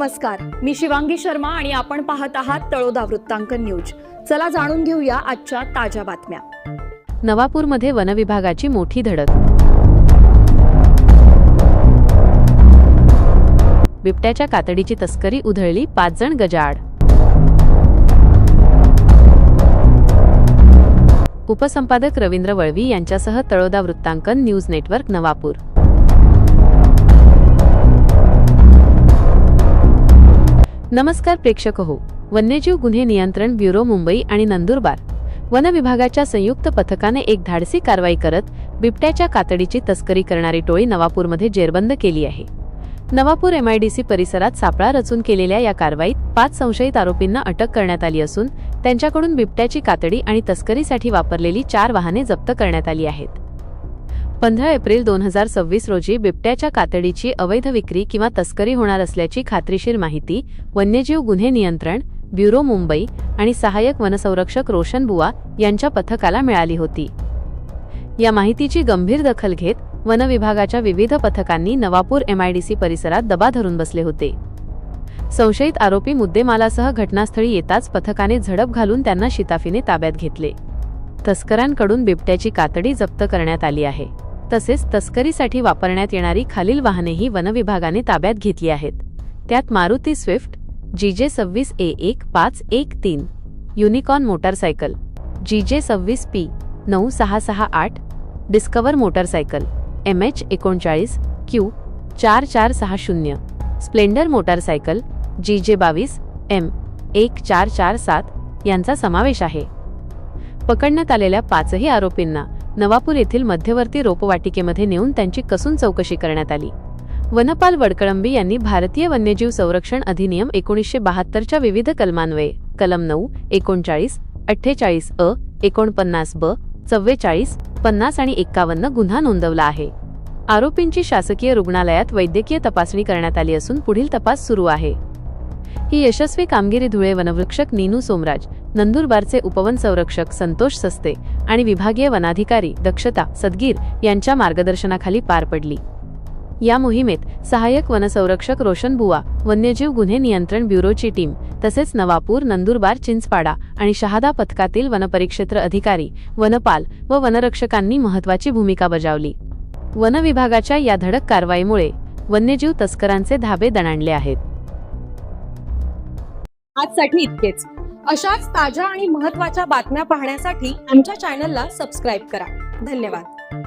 नमस्कार, मी शिवांगी शर्मा आणि आपण पाहत आहात तळोदा वृत्तांकन न्यूज। चला जाणून घेऊया आजच्या ताज्या बातम्या। नवापूरमध्ये वनविभागाची मोठी धडक। बिबट्याच्या कातडीची तस्करी उधळली, 5 जण गजाआड। उपसंपादक रवींद्र वळवी यांच्यासह तळोदा वृत्तांकन न्यूज नेटवर्क, नवापूर। नमस्कार प्रेक्षक हो, वन्यजीव गुन्हे नियंत्रण ब्युरो मुंबई आणि नंदुरबार वन विभागाच्या संयुक्त पथकाने एक धाडसी कारवाई करत बिबट्याच्या कातडीची तस्करी करणारी टोळी नवापूरमध्ये जेरबंद केली आहे। नवापूर MIDC परिसरात सापळा रचून केलेल्या या कारवाईत 5 संशयित आरोपींना अटक करण्यात आली असून त्यांच्याकडून बिबट्याची कातडी आणि तस्करीसाठी वापरलेली 4 वाहने जप्त करण्यात आली आहेत। 15 एप्रिल 2026 रोजी बिबट्याच्या कातडीची अवैध विक्री किंवा तस्करी होणार असल्याची खात्रीशीर माहिती वन्यजीव गुन्हे नियंत्रण ब्युरो मुंबई आणि सहाय्यक वनसंरक्षक रोशन बुवा यांच्या पथकाला मिळाली होती। या माहितीची गंभीर दखल घेत वन विभागाच्या विविध पथकांनी नवापूर MIDC परिसरात दबा धरून बसले होते। संशयित आरोपी मुद्देमालासह घटनास्थळी येताच पथकाने झडप घालून त्यांना शिताफीने ताब्यात घेतले। तस्करांकडून बिबट्याची कातडी जप्त करण्यात आली आहे। तसेच तस्करीसाठी वापरण्यात येणारी खालील वाहनेही वन विभागाने ताब्यात घेतली आहेत। त्यात Maruti Swift GJ26 A1513, Unicorn motorcycle GJ26P 9668, Discover motorcycle MH39 Q 4460, Splendor motorcycle GJ22 M 1447 यांचा समावेश आहे। पकडण्यात आलेल्या 5ही आरोपींना नवापूर येथील मध्यवर्ती रोपवाटिकेमध्ये नेऊन त्यांची कसून चौकशी करण्यात आली। वनपाल वडकळंबी यांनी भारतीय वन्यजीव संरक्षण अधिनियम 1972 च्या विविध कलमान्वये कलम 9, 39, 48 अ, 49 ब, 44, 50 आणि 51 गुन्हा नोंदवला आहे। आरोपींची शासकीय रुग्णालयात वैद्यकीय तपासणी करण्यात आली असून पुढील तपास सुरू आहे। ही यशस्वी कामगिरी धुळे वनवृक्षक नीनू सोमराज, नंदुरबारचे उपवन संरक्षक संतोष सस्ते आणि विभागीय वनाधिकारी दक्षता सदगीर यांच्या मार्गदर्शनाखाली पार पडली। या मोहिमेत सहाय्यक वनसंरक्षक रोशन बुवा, वन्यजीव गुन्हे नियंत्रण ब्युरोची टीम तसेच नवापूर, नंदुरबार, चिंचपाडा आणि शहादा पथकातील वनपरिक्षेत्र अधिकारी, वनपाल व वनरक्षकांनी महत्त्वाची भूमिका बजावली। वन विभागाच्या या धडक कारवाईमुळे वन्यजीव तस्करांचे धाबे दणाणले आहेत। आजसाठी इतकेच। अशाच ताज्या आणि महत्त्वाच्या बातम्या पाहण्यासाठी आमच्या चॅनलला सबस्क्राइब करा। धन्यवाद।